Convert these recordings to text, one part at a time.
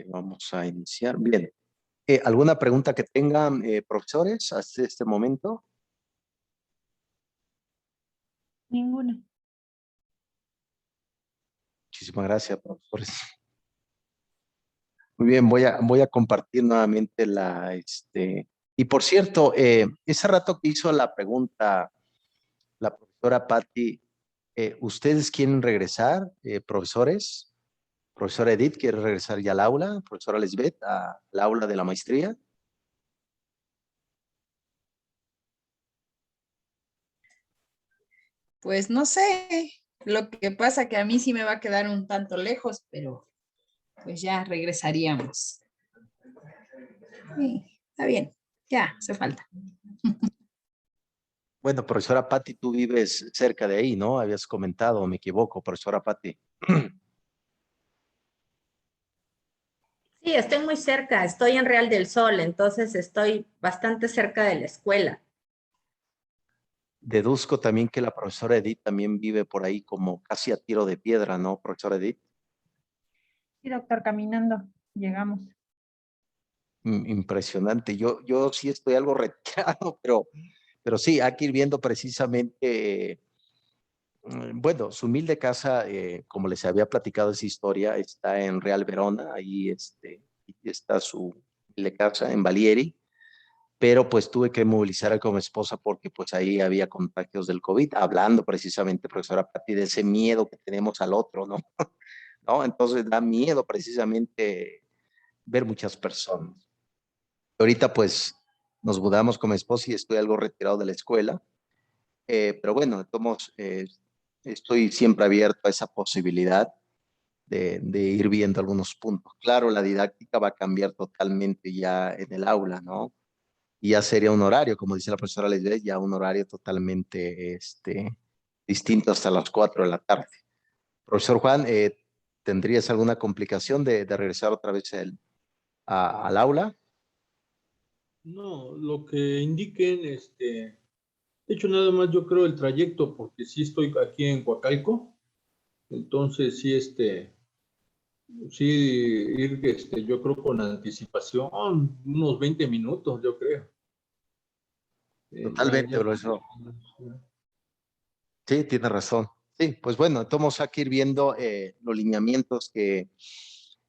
Vamos a iniciar. Bien. ¿Alguna pregunta que tengan, profesores, hasta este momento? Ninguna. Muchísimas gracias, profesores. Muy bien, voy a compartir nuevamente y por cierto, ese rato que hizo la pregunta la profesora Patti, ¿ustedes quieren regresar, profesores? Profesora Edith, ¿quiere regresar ya al aula? Profesora Lisbeth, al aula de la maestría. Pues no sé, lo que pasa que a mí sí me va a quedar un tanto lejos, pero pues ya regresaríamos. Sí, está bien, ya hace falta. Bueno, profesora Patti, tú vives cerca de ahí, ¿no? Habías comentado, me equivoco, profesora Patti. Sí, estoy muy cerca, estoy en Real del Sol, entonces estoy bastante cerca de la escuela. Deduzco también que la profesora Edith también vive por ahí como casi a tiro de piedra, ¿no, profesora Edith? Sí, doctor, caminando, llegamos. Impresionante. Yo sí estoy algo retirado, pero sí, hay que ir viendo precisamente, bueno, su humilde casa, como les había platicado esa historia, está en Real Verona, ahí está su humilde casa en Valieri, pero pues tuve que movilizar a mi esposa porque pues ahí había contagios del COVID, hablando precisamente, profesora Patti, de ese miedo que tenemos al otro, ¿no? ¿No? Entonces da miedo precisamente ver muchas personas. Ahorita pues nos mudamos con mi esposa y estoy algo retirado de la escuela, pero bueno, estoy siempre abierto a esa posibilidad de ir viendo algunos puntos. Claro, la didáctica va a cambiar totalmente ya en el aula, ¿no? Y ya sería un horario, como dice la profesora Leslie, ya un horario totalmente distinto hasta las 4 de la tarde. Profesor Juan, ¿tendrías alguna complicación de regresar otra vez al aula? No, lo que indiquen, de hecho nada más yo creo el trayecto, porque sí estoy aquí en Coacalco, entonces sí, sí ir, yo creo con anticipación, unos 20 minutos, yo creo. Totalmente, profesor. Sí, tiene razón. Sí, pues bueno, vamos a ir viendo los lineamientos que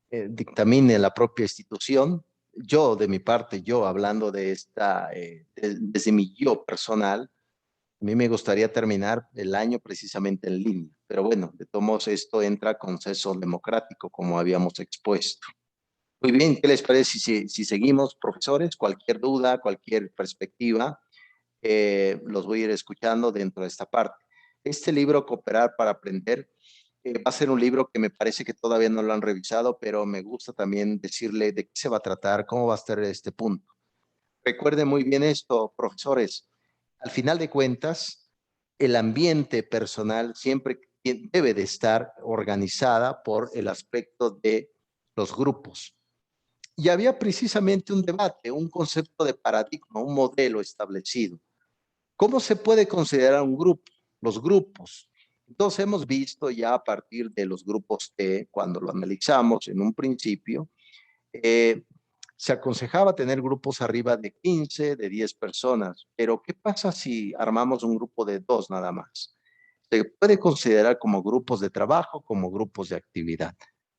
dictamine la propia institución. Yo, de mi parte, yo hablando de desde mi yo personal, a mí me gustaría terminar el año precisamente en línea, pero bueno, de todos modos esto entra a consenso democrático, como habíamos expuesto. Muy bien, ¿qué les parece si seguimos, profesores? Cualquier duda, cualquier perspectiva, los voy a ir escuchando dentro de esta parte. Este libro, Cooperar para Aprender, va a ser un libro que me parece que todavía no lo han revisado, pero me gusta también decirle de qué se va a tratar, cómo va a estar este punto. Recuerden muy bien esto, profesores. Al final de cuentas, el ambiente personal siempre debe de estar organizada por el aspecto de los grupos. Y había precisamente un debate, un concepto de paradigma, un modelo establecido. ¿Cómo se puede considerar un grupo? Los grupos. Entonces hemos visto ya a partir de los grupos T, cuando lo analizamos en un principio, se aconsejaba tener grupos arriba de 15, de 10 personas, pero ¿qué pasa si armamos un grupo de 2 nada más? Se puede considerar como grupos de trabajo, como grupos de actividad.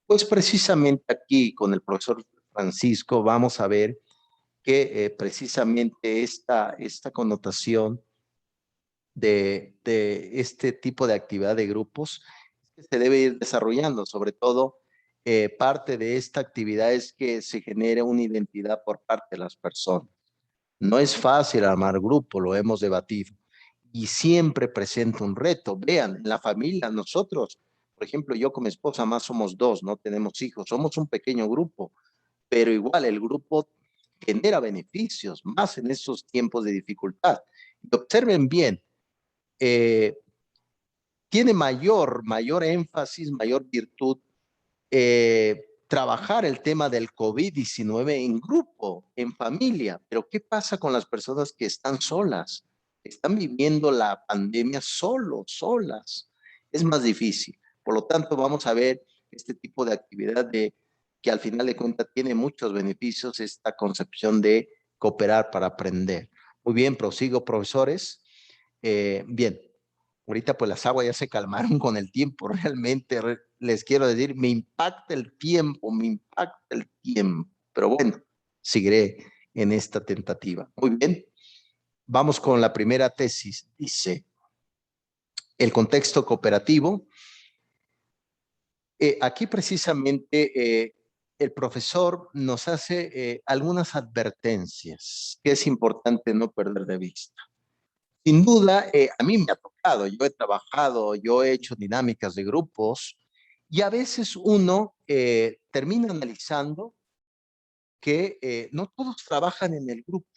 Pues precisamente aquí con el profesor Francisco vamos a ver que precisamente esta connotación de este tipo de actividad de grupos que se debe ir desarrollando, sobre todo parte de esta actividad es que se genere una identidad por parte de las personas. No es fácil armar grupo, lo hemos debatido, y siempre presenta un reto. Vean, en la familia, nosotros, por ejemplo, yo con mi esposa más somos dos, no tenemos hijos, somos un pequeño grupo, pero igual el grupo genera beneficios, más en estos tiempos de dificultad. Y observen bien, eh, tiene mayor énfasis, mayor virtud trabajar el tema del COVID-19 en grupo, en familia. Pero ¿qué pasa con las personas que están solas? Están viviendo la pandemia solas. Es más difícil. Por lo tanto, vamos a ver este tipo de actividad de que al final de cuentas tiene muchos beneficios esta concepción de cooperar para aprender. Muy bien, prosigo, profesores. Bien, ahorita pues las aguas ya se calmaron con el tiempo. Realmente les quiero decir, me impacta el tiempo, pero bueno, seguiré en esta tentativa. Muy bien, vamos con la primera tesis. Dice, el contexto cooperativo. Aquí precisamente el profesor nos hace algunas advertencias que es importante no perder de vista. Sin duda, a mí me ha tocado, yo he trabajado, yo he hecho dinámicas de grupos y a veces uno termina analizando que no todos trabajan en el grupo.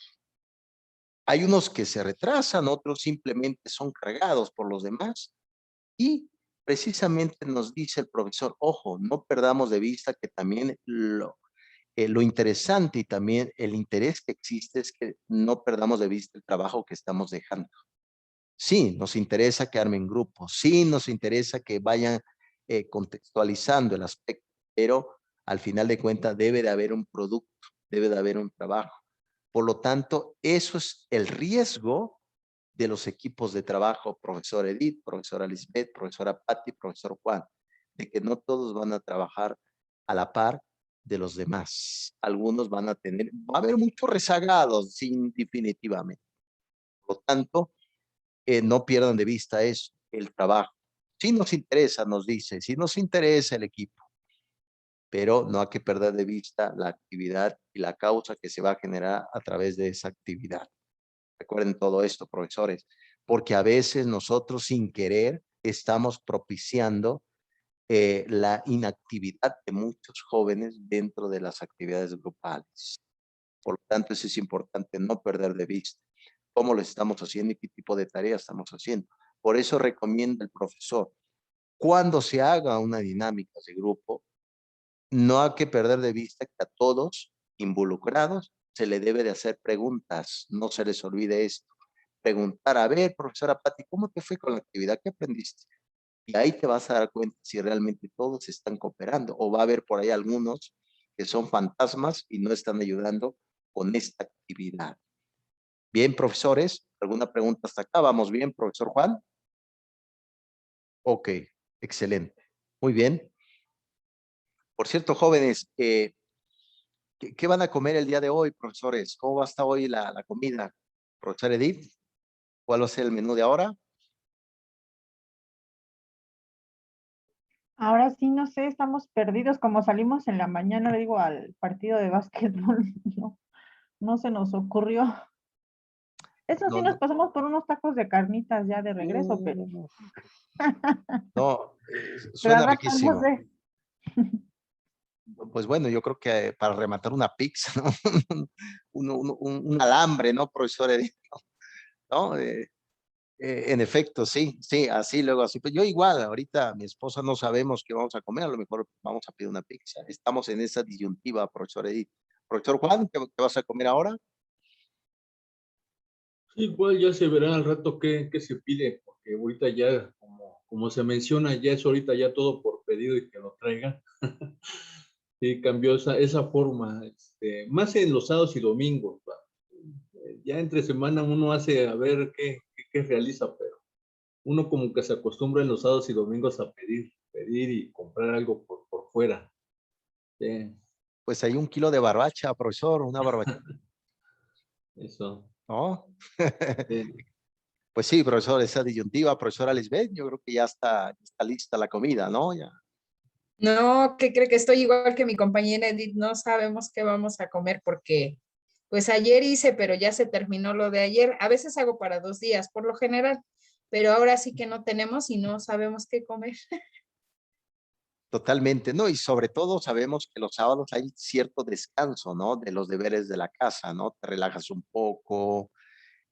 Hay unos que se retrasan, otros simplemente son cargados por los demás y precisamente nos dice el profesor, ojo, no perdamos de vista que también lo interesante y también el interés que existe es que no perdamos de vista el trabajo que estamos dejando. Sí, nos interesa que armen grupos, sí, nos interesa que vayan contextualizando el aspecto, pero al final de cuentas debe de haber un producto, debe de haber un trabajo. Por lo tanto, eso es el riesgo de los equipos de trabajo, profesor Edith, profesora Lisbeth, profesora Patti, profesor Juan, de que no todos van a trabajar a la par de los demás. Algunos van a tener, va a haber muchos rezagados, sí, definitivamente. Por lo tanto, no pierdan de vista eso, el trabajo. Si nos interesa, nos dice, si nos interesa el equipo, pero no hay que perder de vista la actividad y la causa que se va a generar a través de esa actividad. Recuerden todo esto, profesores, porque a veces nosotros sin querer estamos propiciando la inactividad de muchos jóvenes dentro de las actividades grupales. Por lo tanto, eso es importante no perder de vista cómo lo estamos haciendo y qué tipo de tareas estamos haciendo. Por eso recomienda el profesor, cuando se haga una dinámica de grupo, no hay que perder de vista que a todos involucrados se le debe de hacer preguntas, no se les olvide esto. Preguntar, a ver, profesora Patti, ¿cómo te fue con la actividad? ¿Qué aprendiste? Y ahí te vas a dar cuenta si realmente todos están cooperando o va a haber por ahí algunos que son fantasmas y no están ayudando con esta actividad. Bien, profesores, ¿alguna pregunta hasta acá? ¿Vamos bien, profesor Juan? Ok, excelente. Muy bien. Por cierto, jóvenes, ¿qué van a comer el día de hoy, profesores? ¿Cómo va a estar hoy la comida? Profesor Edith, ¿cuál va a ser el menú de ahora? Ahora sí, no sé, estamos perdidos. Como salimos en la mañana, le digo, al partido de básquetbol, no se nos ocurrió. Eso sí, No, nos no, pasamos por unos tacos de carnitas ya de regreso, pero no, al suena rato no riquísimo. sé. Pues bueno, yo creo que para rematar una pizza, ¿no? Un alambre, ¿no, profesor Edith? ¿No? En efecto, sí, sí, así luego así. Pues yo igual, ahorita mi esposa no sabemos qué vamos a comer, a lo mejor vamos a pedir una pizza. Estamos en esa disyuntiva, profesor Edith. Profesor Juan, ¿qué vas a comer ahora? Sí, igual ya se verá al rato qué se pide, porque ahorita ya, como se menciona, ya es ahorita ya todo por pedido y que lo traigan. Sí, cambió esa forma, más en los sábados y domingos. Ya entre semana uno hace a ver qué realiza, pero uno como que se acostumbra en los sábados y domingos a pedir y comprar algo por fuera. Sí, Pues hay 1 kilo de barbacha, profesor, una barbacha, eso. ¿no? Sí. Pues sí, profesor, esa disyuntiva, profesora Lisbeth, yo creo que ya está lista la comida, ¿no? Ya. No, que cree que estoy igual que mi compañera Edith, no sabemos qué vamos a comer porque pues ayer hice, pero ya se terminó lo de ayer. A veces hago para 2 días, por lo general, pero ahora sí que no tenemos y no sabemos qué comer. Totalmente, ¿no? Y sobre todo sabemos que los sábados hay cierto descanso, ¿no? De los deberes de la casa, ¿no? Te relajas un poco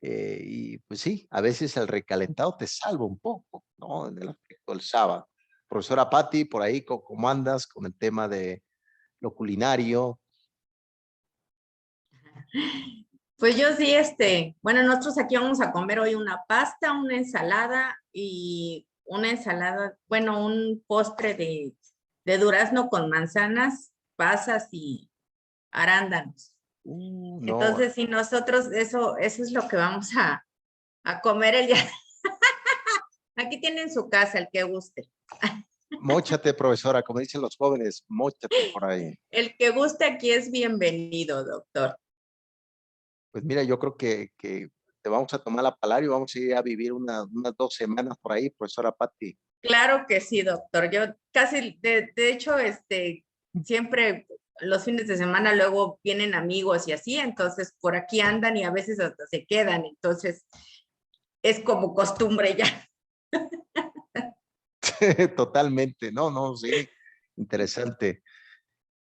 y pues sí, a veces el recalentado te salva un poco, ¿no? En el aspecto del sábado. Profesora Patti, por ahí, ¿cómo andas con el tema de lo culinario? Pues yo sí, bueno, nosotros aquí vamos a comer hoy una pasta, una ensalada y una ensalada, bueno, un postre de durazno con manzanas pasas y arándanos. No. Entonces, si nosotros, eso es lo que vamos a comer el día. Aquí tienen su casa, el que guste. Móchate, profesora, como dicen los jóvenes, móchate por ahí. El que guste aquí es bienvenido, doctor. Pues mira, yo creo que te vamos a tomar la palabra y vamos a ir a vivir unas 2 semanas por ahí, profesora Patti. Claro que sí, doctor. Yo casi, de hecho, siempre los fines de semana luego vienen amigos y así, entonces por aquí andan y a veces hasta se quedan, entonces es como costumbre ya. Totalmente, no, sí, interesante.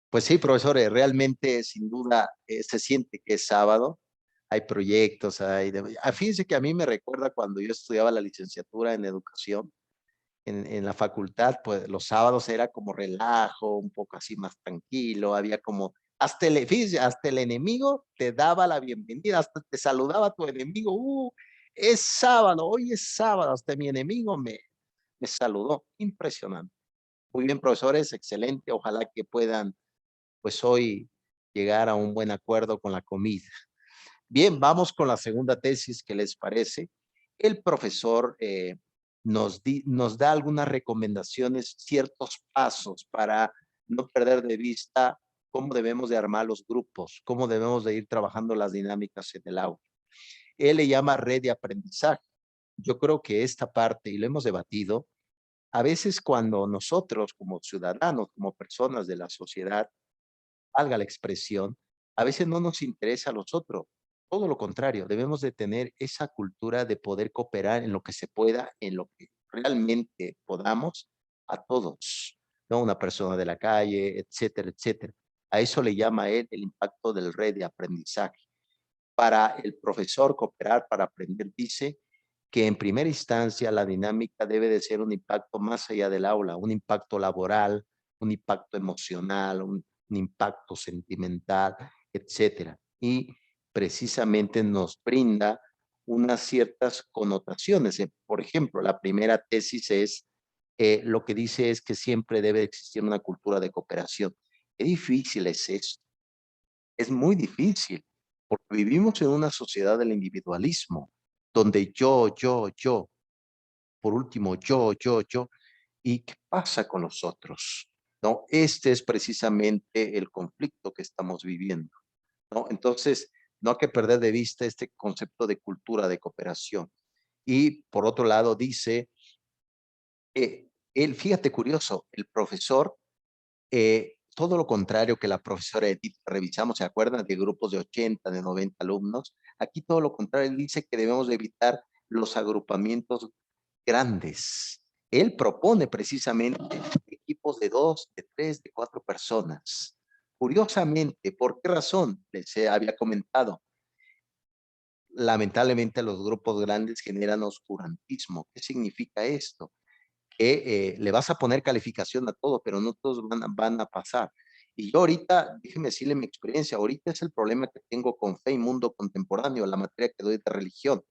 Pues sí, profesores, realmente sin duda se siente que es sábado, hay proyectos, fíjense que a mí me recuerda cuando yo estudiaba la licenciatura en educación, en la facultad, pues los sábados era como relajo, un poco así más tranquilo, había como, fíjense, hasta el enemigo te daba la bienvenida, hasta te saludaba tu enemigo, es sábado, hoy es sábado, hasta mi enemigo me saludó, impresionante. Muy bien, profesores, excelente, ojalá que puedan, pues hoy, llegar a un buen acuerdo con la comida. Bien, vamos con la segunda tesis, ¿qué les parece? El profesor nos da algunas recomendaciones, ciertos pasos para no perder de vista cómo debemos de armar los grupos, cómo debemos de ir trabajando las dinámicas en el aula. Él le llama red de aprendizaje. Yo creo que esta parte, y lo hemos debatido, a veces cuando nosotros como ciudadanos, como personas de la sociedad, valga la expresión, a veces no nos interesa a los otros. Todo lo contrario, debemos de tener esa cultura de poder cooperar en lo que se pueda, en lo que realmente podamos, a todos, ¿no? Una persona de la calle, etcétera, etcétera. A eso le llama él el impacto del red de aprendizaje. Para el profesor cooperar para aprender, dice que en primera instancia la dinámica debe de ser un impacto más allá del aula, un impacto laboral, un impacto emocional, un impacto sentimental, etcétera. Y precisamente nos brinda unas ciertas connotaciones. Por ejemplo, la primera tesis es, lo que dice es que siempre debe existir una cultura de cooperación. Qué difícil es esto. Es muy difícil, porque vivimos en una sociedad del individualismo, donde yo, por último, yo, ¿y qué pasa con los otros? ¿No? Este es precisamente el conflicto que estamos viviendo, ¿no? Entonces, no hay que perder de vista este concepto de cultura de cooperación. Y por otro lado, dice, fíjate curioso, el profesor todo lo contrario que la profesora Edith, revisamos, ¿se acuerdan? De grupos de 80, de 90 alumnos. Aquí todo lo contrario, él dice que debemos de evitar los agrupamientos grandes. Él propone precisamente equipos de 2, de 3, de 4 personas. Curiosamente, ¿por qué razón? Les había comentado. Lamentablemente los grupos grandes generan oscurantismo. ¿Qué significa esto? Que le vas a poner calificación a todo, pero no todos van a pasar. Y yo ahorita, déjeme decirle mi experiencia, ahorita es el problema que tengo con fe y mundo contemporáneo, la materia que doy de religión.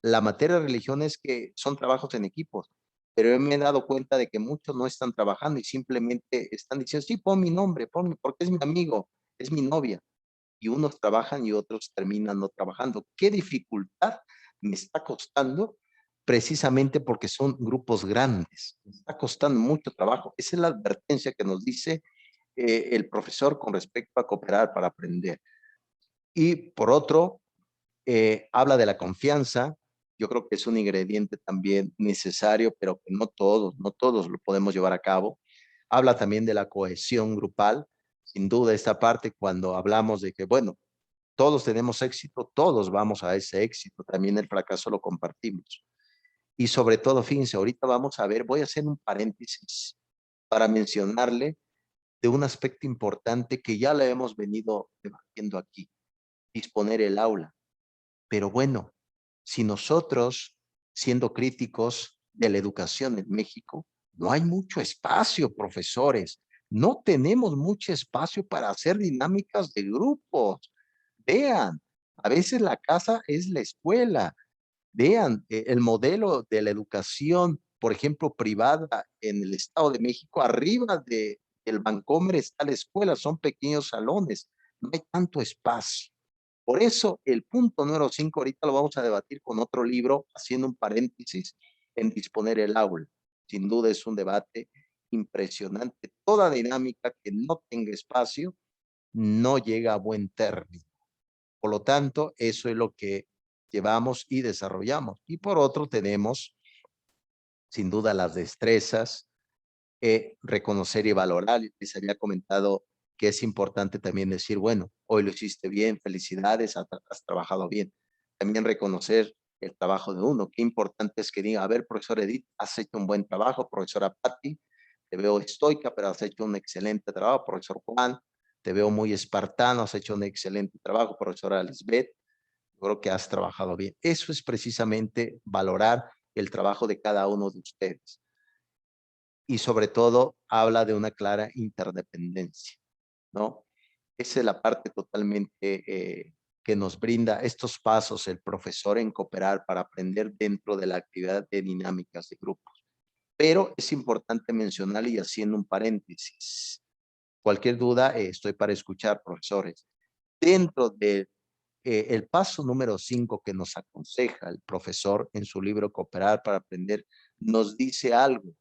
La materia de religión es que son trabajos en equipos, pero yo me he dado cuenta de que muchos no están trabajando y simplemente están diciendo, sí, pon mi nombre, porque es mi amigo, es mi novia. Y unos trabajan y otros terminan no trabajando. ¿Qué dificultad me está costando? Precisamente porque son grupos grandes. Me está costando mucho trabajo. Esa es la advertencia que nos dice el profesor con respecto a cooperar para aprender. Y por otro, habla de la confianza. Yo creo que es un ingrediente también necesario, pero que no todos lo podemos llevar a cabo. Habla también de la cohesión grupal. Sin duda, esta parte cuando hablamos de que, bueno, todos tenemos éxito, todos vamos a ese éxito, también el fracaso lo compartimos. Y sobre todo, fíjense, ahorita vamos a ver, voy a hacer un paréntesis para mencionarle de un aspecto importante que ya le hemos venido debatiendo aquí, disponer el aula. Pero bueno, si nosotros, siendo críticos de la educación en México, no hay mucho espacio, profesores. No tenemos mucho espacio para hacer dinámicas de grupos. Vean, a veces la casa es la escuela. Vean, el modelo de la educación, por ejemplo, privada en el Estado de México, arriba de el Vancomer está la escuela, son pequeños salones, no hay tanto espacio. Por eso el punto número 5 ahorita lo vamos a debatir con otro libro, haciendo un paréntesis en disponer el aula. Sin duda es un debate impresionante. Toda dinámica que no tenga espacio no llega a buen término. Por lo tanto, eso es lo que llevamos y desarrollamos. Y por otro tenemos, sin duda, las destrezas, reconocer y valorar. Les había comentado que es importante también decir, bueno, hoy lo hiciste bien, felicidades, has trabajado bien. También reconocer el trabajo de uno. Qué importante es que diga, a ver, profesor Edith, has hecho un buen trabajo, profesora Patti, te veo estoica, pero has hecho un excelente trabajo, profesor Juan, te veo muy espartano, has hecho un excelente trabajo, profesora Lisbeth, creo que has trabajado bien. Eso es precisamente valorar el trabajo de cada uno de ustedes. Y sobre todo habla de una clara interdependencia, ¿no? Esa es la parte totalmente que nos brinda estos pasos el profesor en cooperar para aprender dentro de la actividad de dinámicas de grupos. Pero es importante mencionar y haciendo un paréntesis. Cualquier duda, estoy para escuchar, profesores. Dentro de el paso número 5 que nos aconseja el profesor en su libro Cooperar para Aprender, nos dice algo,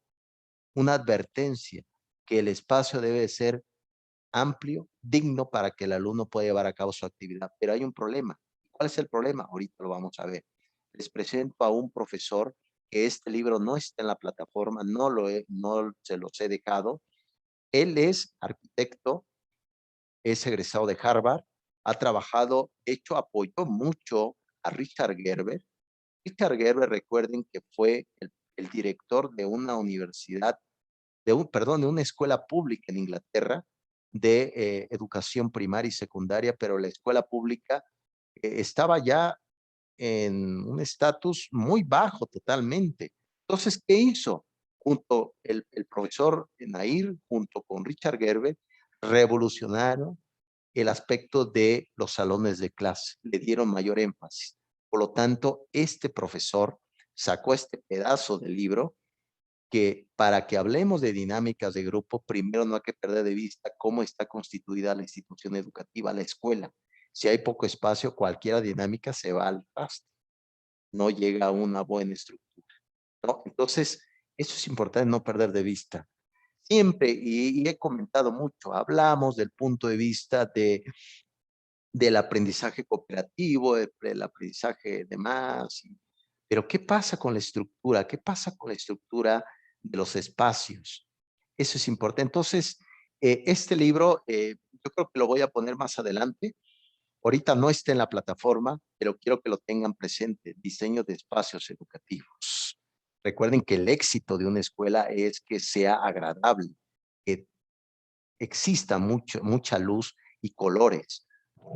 una advertencia, que el espacio debe ser amplio, digno para que el alumno pueda llevar a cabo su actividad. Pero hay un problema. ¿Cuál es el problema? Ahorita lo vamos a ver. Les presento a un profesor que este libro no está en la plataforma, no se los he dejado. Él es arquitecto, es egresado de Harvard, ha trabajado, de hecho apoyó mucho a Richard Gerber. Richard Gerber, recuerden que fue el director de una universidad, de una escuela pública en Inglaterra, de educación primaria y secundaria, pero la escuela pública estaba ya en un estatus muy bajo totalmente. Entonces, ¿qué hizo? Junto el profesor Nair, junto con Richard Gerber, revolucionaron el aspecto de los salones de clase, le dieron mayor énfasis. Por lo tanto, este profesor sacó este pedazo del libro que para que hablemos de dinámicas de grupo, primero no hay que perder de vista cómo está constituida la institución educativa, la escuela. Si hay poco espacio, cualquier dinámica se va al traste, no llega a una buena estructura, ¿no? Entonces, eso es importante no perder de vista. Siempre, y he comentado mucho, hablamos del punto de vista del aprendizaje cooperativo, del aprendizaje de más, pero ¿qué pasa con la estructura? ¿Qué pasa con la estructura de los espacios? Eso es importante. Entonces, este libro, yo creo que lo voy a poner más adelante. Ahorita no está en la plataforma, pero quiero que lo tengan presente. Diseño de espacios educativos. Recuerden que el éxito de una escuela es que sea agradable, que exista mucha luz y colores.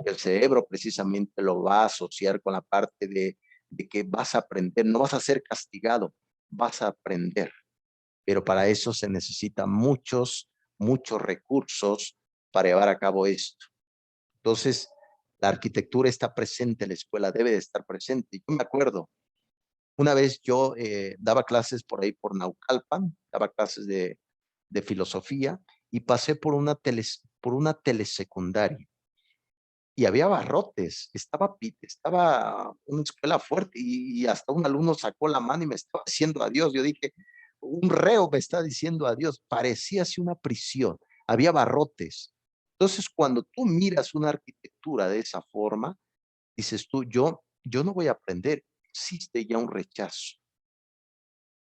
El cerebro precisamente lo va a asociar con la parte de que vas a aprender, no vas a ser castigado, vas a aprender. Pero para eso se necesitan muchos recursos para llevar a cabo esto. Entonces, la arquitectura está presente en la escuela, debe de estar presente. Yo me acuerdo, una vez yo daba clases por ahí por Naucalpan, daba clases de filosofía y pasé por una telesecundaria y había barrotes, estaba una escuela fuerte y hasta un alumno sacó la mano y me estaba diciendo adiós. Yo dije, un reo me está diciendo adiós, parecía así una prisión, había barrotes. Entonces, cuando tú miras una arquitectura de esa forma, dices tú, yo no voy a aprender, existe ya un rechazo.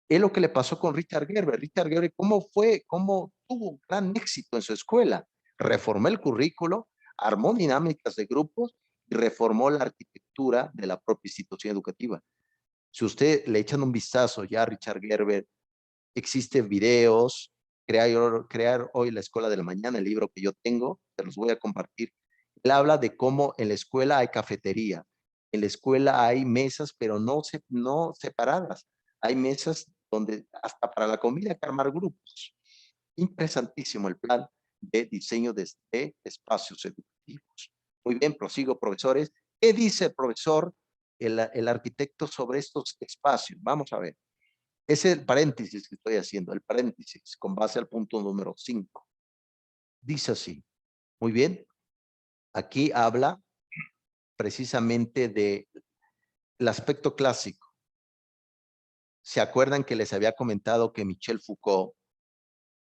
Es lo que le pasó con Richard Gerber. Richard Gerber, ¿cómo tuvo gran éxito en su escuela? Reformó el currículo, armó dinámicas de grupos y reformó la arquitectura de la propia institución educativa. Si usted le echan un vistazo ya a Richard Gerber, existen videos, crear hoy la escuela de la mañana, el libro que yo tengo, te los voy a compartir. Él habla de cómo en la escuela hay cafetería, en la escuela hay mesas, pero no separadas. Hay mesas donde hasta para la comida hay que armar grupos. Interesantísimo el plan de diseño de espacios educativos. Muy bien, prosigo, profesores. ¿Qué dice el profesor, el arquitecto sobre estos espacios? Vamos a ver. Ese es el paréntesis que estoy haciendo, el paréntesis con base al punto número 5. Dice así, muy bien, aquí habla precisamente del aspecto clásico. ¿Se acuerdan que les había comentado que Michel Foucault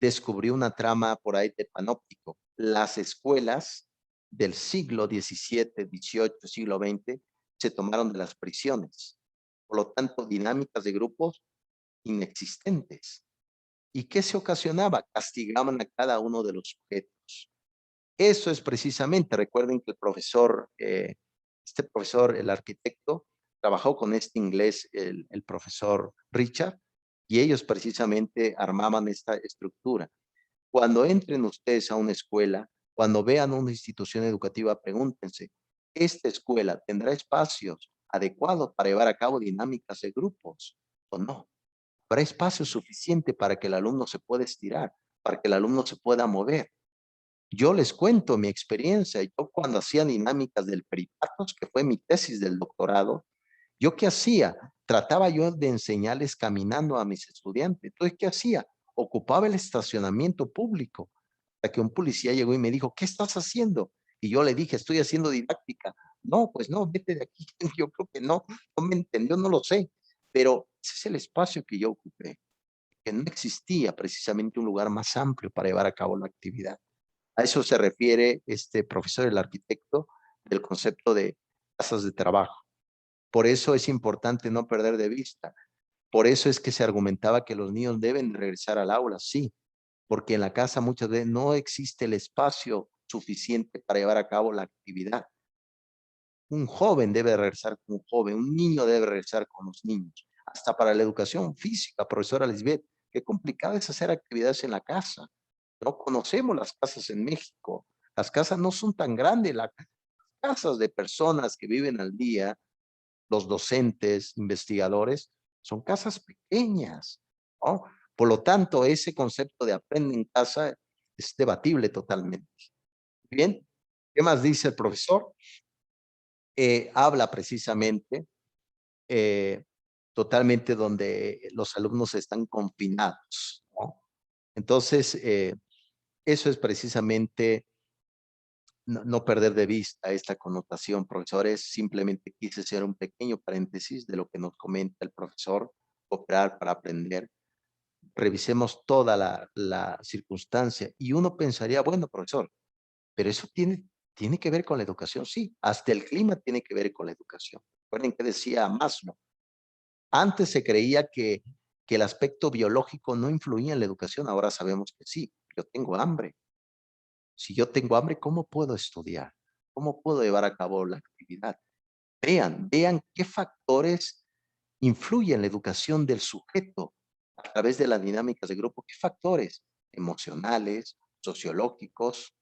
descubrió una trama por ahí de panóptico? Las escuelas del siglo XVII, XVIII, siglo XX se tomaron de las prisiones. Por lo tanto, dinámicas de grupos inexistentes. ¿Y qué se ocasionaba? Castigaban a cada uno de los sujetos. Eso es precisamente, recuerden que el profesor, el arquitecto, trabajó con este inglés, el profesor Richard, y ellos precisamente armaban esta estructura. Cuando entren ustedes a una escuela, cuando vean una institución educativa, pregúntense, ¿esta escuela tendrá espacios adecuados para llevar a cabo dinámicas de grupos o no? ¿Habrá espacio suficiente para que el alumno se pueda estirar, para que el alumno se pueda mover? Yo les cuento mi experiencia. Yo cuando hacía dinámicas del peripatos, que fue mi tesis del doctorado, ¿yo qué hacía? Trataba yo de enseñarles caminando a mis estudiantes. Entonces, ¿qué hacía? Ocupaba el estacionamiento público. Hasta que un policía llegó y me dijo, ¿qué estás haciendo? Y yo le dije, estoy haciendo didáctica. No, pues no, vete de aquí. Yo creo que no me entendió, no lo sé. Pero ese es el espacio que yo ocupé, que no existía precisamente un lugar más amplio para llevar a cabo la actividad. A eso se refiere este profesor, el arquitecto, del concepto de casas de trabajo. Por eso es importante no perder de vista. Por eso es que se argumentaba que los niños deben regresar al aula, sí, porque en la casa muchas veces no existe el espacio suficiente para llevar a cabo la actividad. Un joven debe regresar con un joven, un niño debe regresar con los niños. Hasta para la educación física, profesora Lisbeth, qué complicado es hacer actividades en la casa. No conocemos las casas en México. Las casas no son tan grandes. Las casas de personas que viven al día, los docentes, investigadores, son casas pequeñas, ¿no? Por lo tanto, ese concepto de aprende en casa es debatible totalmente. Bien, ¿qué más dice el profesor? Habla precisamente totalmente donde los alumnos están confinados, ¿no? Entonces, eso es precisamente no perder de vista esta connotación, profesores. Simplemente quise hacer un pequeño paréntesis de lo que nos comenta el profesor, cooperar para aprender. Revisemos toda la circunstancia y uno pensaría, bueno, profesor, pero eso tiene que ver con la educación. Sí, hasta el clima tiene que ver con la educación. Recuerden que decía Maslow, antes se creía que el aspecto biológico no influía en la educación, ahora sabemos que sí. Yo tengo hambre. Si yo tengo hambre, ¿cómo puedo estudiar? ¿Cómo puedo llevar a cabo la actividad? Vean qué factores influyen en la educación del sujeto a través de las dinámicas de grupo. ¿Qué factores? Emocionales, sociológicos,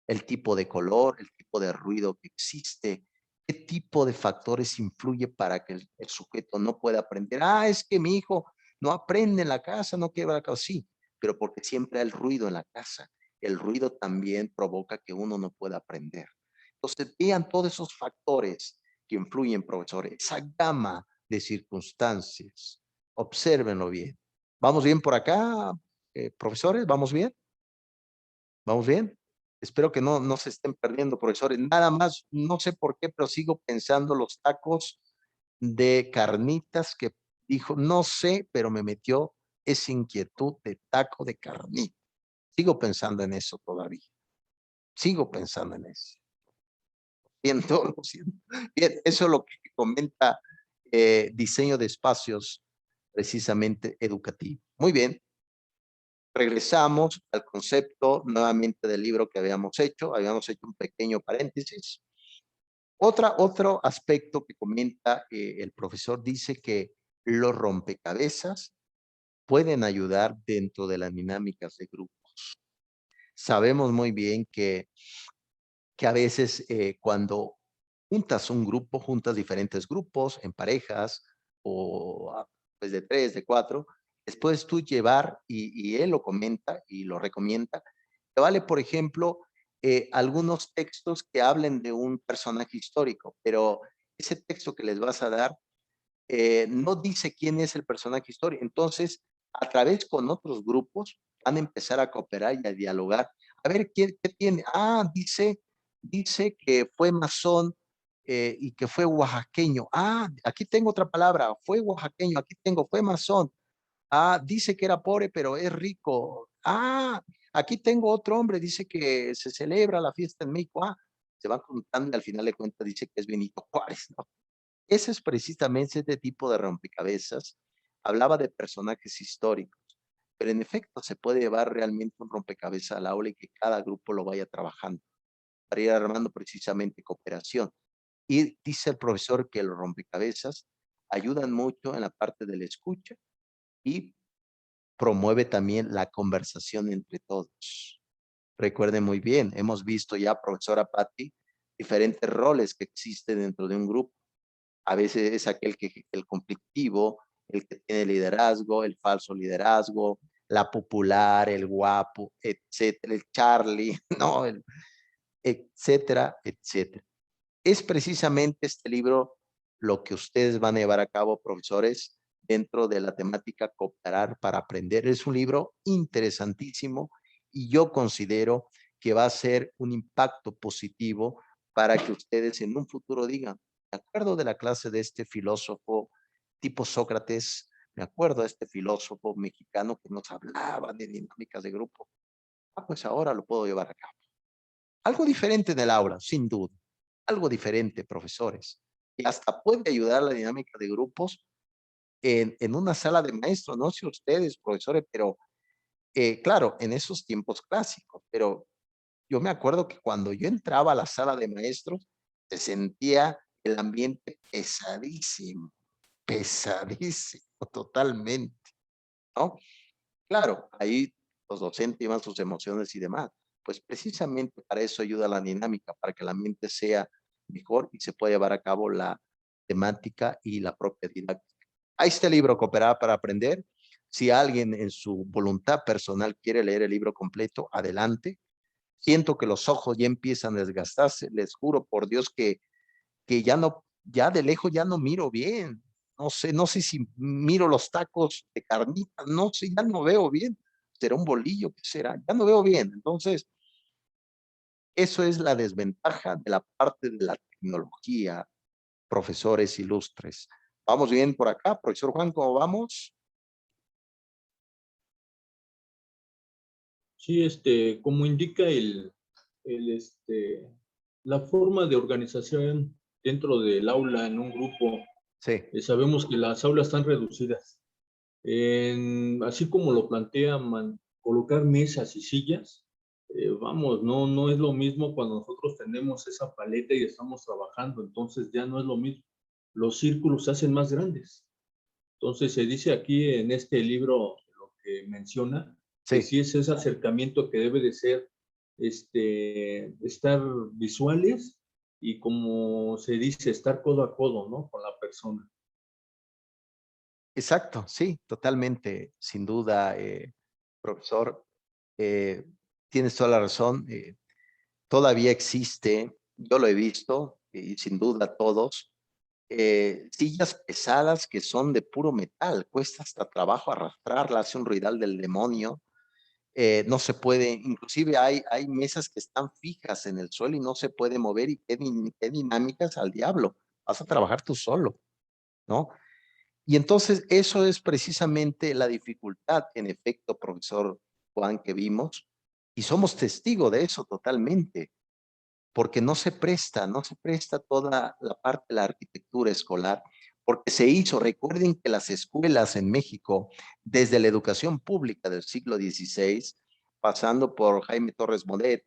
el tipo de color, el tipo de ruido que existe, qué tipo de factores influye para que el sujeto no pueda aprender. Ah, es que mi hijo no aprende en la casa, no quiere ver acá. Sí, pero porque siempre hay ruido en la casa. El ruido también provoca que uno no pueda aprender. Entonces, vean todos esos factores que influyen, profesores, esa gama de circunstancias. Obsérvenlo bien. ¿Vamos bien por acá, profesores? ¿Vamos bien? ¿Vamos bien? Espero que no se estén perdiendo, profesores. Nada más, no sé por qué, pero sigo pensando los tacos de carnitas que dijo, no sé, pero me metió esa inquietud de taco de carnita. Sigo pensando en eso todavía. Sigo pensando en eso. Siento, lo siento. Bien, eso es lo que comenta diseño de espacios precisamente educativo. Muy bien. Regresamos al concepto nuevamente del libro que habíamos hecho un pequeño paréntesis. Otro aspecto que comenta el profesor dice que los rompecabezas pueden ayudar dentro de las dinámicas de grupos. Sabemos muy bien que a veces cuando juntas un grupo, juntas diferentes grupos en parejas o pues de 3, de 4, después tú llevar, y él lo comenta y lo recomienda, te vale, por ejemplo, algunos textos que hablen de un personaje histórico, pero ese texto que les vas a dar no dice quién es el personaje histórico. Entonces, a través con otros grupos van a empezar a cooperar y a dialogar A ver, ¿qué tiene? Ah, dice que fue masón y que fue oaxaqueño. Ah, aquí tengo otra palabra, fue oaxaqueño, aquí tengo, fue masón. Ah, dice que era pobre, pero es rico. Ah, aquí tengo otro hombre, dice que se celebra la fiesta en México. Ah, se va contando y al final de cuentas dice que es Benito Juárez, ¿no? Ese es precisamente este tipo de rompecabezas. Hablaba de personajes históricos, pero en efecto se puede llevar realmente un rompecabezas al aula y que cada grupo lo vaya trabajando para ir armando precisamente cooperación. Y dice el profesor que los rompecabezas ayudan mucho en la parte de la escucha y promueve también la conversación entre todos. Recuerden muy bien, hemos visto ya, profesora Patti, diferentes roles que existen dentro de un grupo. A veces es aquel que el conflictivo, el que tiene liderazgo, el falso liderazgo, la popular, el guapo, etcétera, el Charlie, no, etcétera, etcétera. Es precisamente este libro lo que ustedes van a llevar a cabo, profesores, dentro de la temática Cooperar para Aprender. Es un libro interesantísimo y yo considero que va a ser un impacto positivo para que ustedes en un futuro digan, me acuerdo de la clase de este filósofo tipo Sócrates, me acuerdo de este filósofo mexicano que nos hablaba de dinámicas de grupo. Ah, pues ahora lo puedo llevar a cabo. Algo diferente en el aula, sin duda. Algo diferente, profesores. Y hasta puede ayudar a la dinámica de grupos en una sala de maestros. No sé ustedes, profesores, pero claro, en esos tiempos clásicos, pero yo me acuerdo que cuando yo entraba a la sala de maestros, se sentía el ambiente pesadísimo, pesadísimo, totalmente, ¿no? Claro, ahí los docentes llevan sus emociones y demás. Pues precisamente para eso ayuda la dinámica, para que la mente sea mejor y se pueda llevar a cabo la temática y la propia didáctica. Ahí está el libro Cooperar para Aprender. Si alguien en su voluntad personal quiere leer el libro completo, adelante. Siento que los ojos ya empiezan a desgastarse. Les juro por Dios que ya no, ya de lejos ya no miro bien. No sé si miro los tacos de carnita, no sé, ya no veo bien. ¿Será un bolillo? ¿Qué será? Ya no veo bien. Entonces, eso es la desventaja de la parte de la tecnología, profesores ilustres. ¿Vamos bien por acá? Profesor Juan, ¿cómo vamos? Sí, como indica la forma de organización dentro del aula en un grupo, Sí. sabemos que las aulas están reducidas. Así como lo plantean, colocar mesas y sillas, vamos, no es lo mismo cuando nosotros tenemos esa paleta y estamos trabajando, entonces ya no es lo mismo. Los círculos se hacen más grandes. Entonces se dice aquí en este libro lo que menciona, que Sí. sí es ese acercamiento que debe de ser, estar visuales y como se dice, estar codo a codo, ¿no? Con la persona. Exacto, sí, totalmente, sin duda, profesor. eh, Tienes toda la razón. Todavía existe, yo lo he visto, y sin duda todos, sillas pesadas que son de puro metal, cuesta hasta trabajo arrastrarlas, hace un ruidal del demonio, no se puede, inclusive hay mesas que están fijas en el suelo y no se puede mover y qué dinámicas al diablo, vas a trabajar tú solo, ¿no? Y entonces eso es precisamente la dificultad, en efecto, profesor Juan, que vimos, y somos testigos de eso totalmente porque no se presta toda la parte de la arquitectura escolar, porque se hizo, recuerden que las escuelas en México, desde la educación pública del siglo XVI, pasando por Jaime Torres Bodet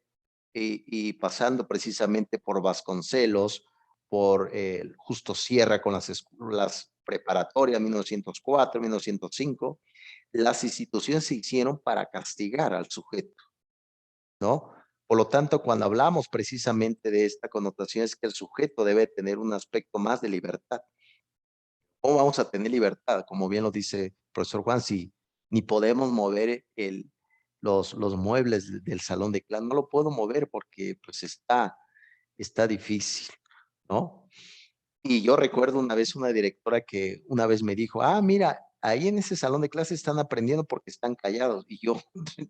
y pasando precisamente por Vasconcelos, por Justo Sierra con las escuelas preparatorias 1904, 1905, las instituciones se hicieron para castigar al sujeto, ¿no? Por lo tanto, cuando hablamos precisamente de esta connotación es que el sujeto debe tener un aspecto más de libertad. ¿Cómo vamos a tener libertad? Como bien lo dice el profesor Juan, si ni podemos mover los muebles del salón de clase, no lo puedo mover porque pues está difícil, ¿no? Y yo recuerdo una vez una directora que una vez me dijo, ah, mira, ahí en ese salón de clases están aprendiendo porque están callados. Y yo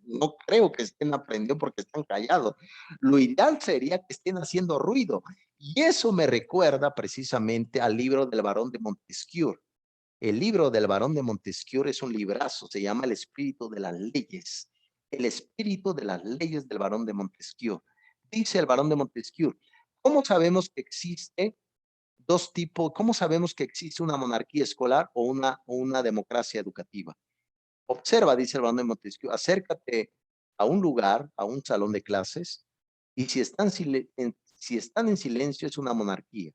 no creo que estén aprendiendo porque están callados. Lo ideal sería que estén haciendo ruido. Y eso me recuerda precisamente al libro del Barón de Montesquieu. El libro del Barón de Montesquieu es un librazo, se llama El espíritu de las leyes. El espíritu de las leyes del Barón de Montesquieu. Dice el Barón de Montesquieu, ¿cómo sabemos que existe dos tipos? ¿Cómo sabemos que existe una monarquía escolar o una democracia educativa? Observa, dice el Barón de Montesquieu, acércate a un lugar, a un salón de clases, y si están en silencio es una monarquía.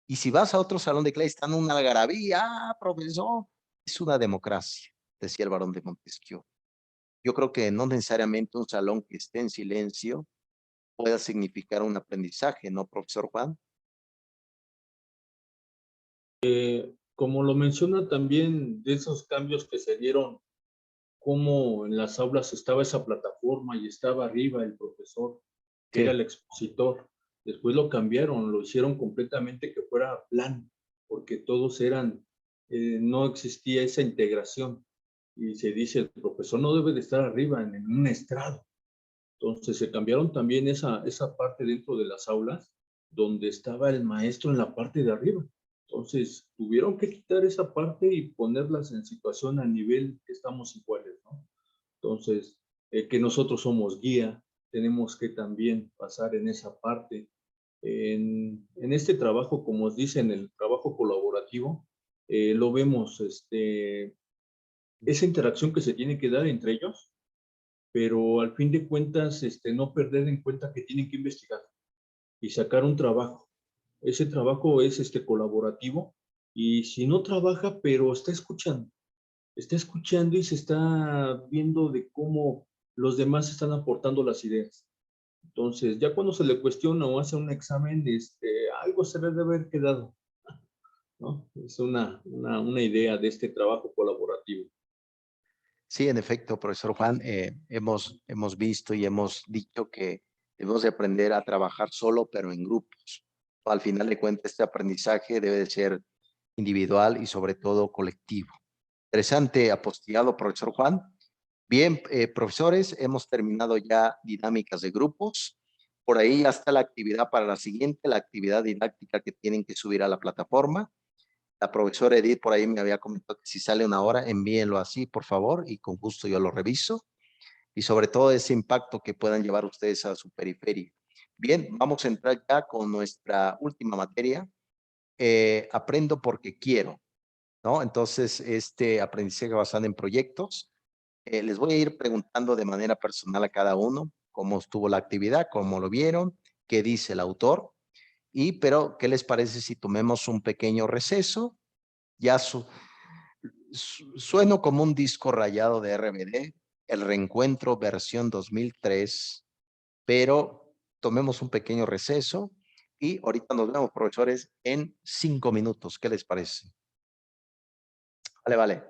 Y si vas a otro salón de clases, están en una algarabía, profesor, es una democracia, decía el Barón de Montesquieu. Yo creo que no necesariamente un salón que esté en silencio pueda significar un aprendizaje, ¿no, profesor Juan? Como lo menciona también, de esos cambios que se dieron, cómo en las aulas estaba esa plataforma y estaba arriba el profesor, que era el expositor. Después lo cambiaron, lo hicieron completamente que fuera plano, porque todos eran, no existía esa integración. Y se dice, el profesor no debe de estar arriba en un estrado. Entonces se cambiaron también esa parte dentro de las aulas, donde estaba el maestro en la parte de arriba. Entonces tuvieron que quitar esa parte y ponerlas en situación a nivel que estamos iguales, ¿no? Entonces, que nosotros somos guía, tenemos que también pasar en esa parte. En este trabajo, como os dice, en el trabajo colaborativo, lo vemos, esa interacción que se tiene que dar entre ellos, pero al fin de cuentas, no perder en cuenta que tienen que investigar y sacar un trabajo. Ese trabajo es colaborativo, y si no trabaja, pero está escuchando y se está viendo de cómo los demás están aportando las ideas. Entonces, ya cuando se le cuestiona o hace un examen, algo se le debe haber quedado, ¿no? Es una idea de este trabajo colaborativo. Sí, en efecto, profesor Juan, hemos visto y hemos dicho que debemos de aprender a trabajar solo, pero en grupos. Al final de cuentas, este aprendizaje debe de ser individual y sobre todo colectivo. Interesante apostillado, profesor Juan. Bien, profesores, hemos terminado ya dinámicas de grupos. Por ahí ya está la actividad para la siguiente, la actividad didáctica que tienen que subir a la plataforma. La profesora Edith por ahí me había comentado que si sale una hora, envíenlo así, por favor, y con gusto yo lo reviso. Y sobre todo ese impacto que puedan llevar ustedes a su periferia. Bien, vamos a entrar ya con nuestra última materia. Aprendo porque quiero, ¿no? Entonces, este aprendizaje basado en proyectos. Les voy a ir preguntando de manera personal a cada uno cómo estuvo la actividad, cómo lo vieron, qué dice el autor. Pero, ¿qué les parece si tomemos un pequeño receso? Ya sueno como un disco rayado de RBD, el reencuentro versión 2003, pero tomemos un pequeño receso y ahorita nos vemos, profesores, en 5 minutos. ¿Qué les parece? Vale, vale.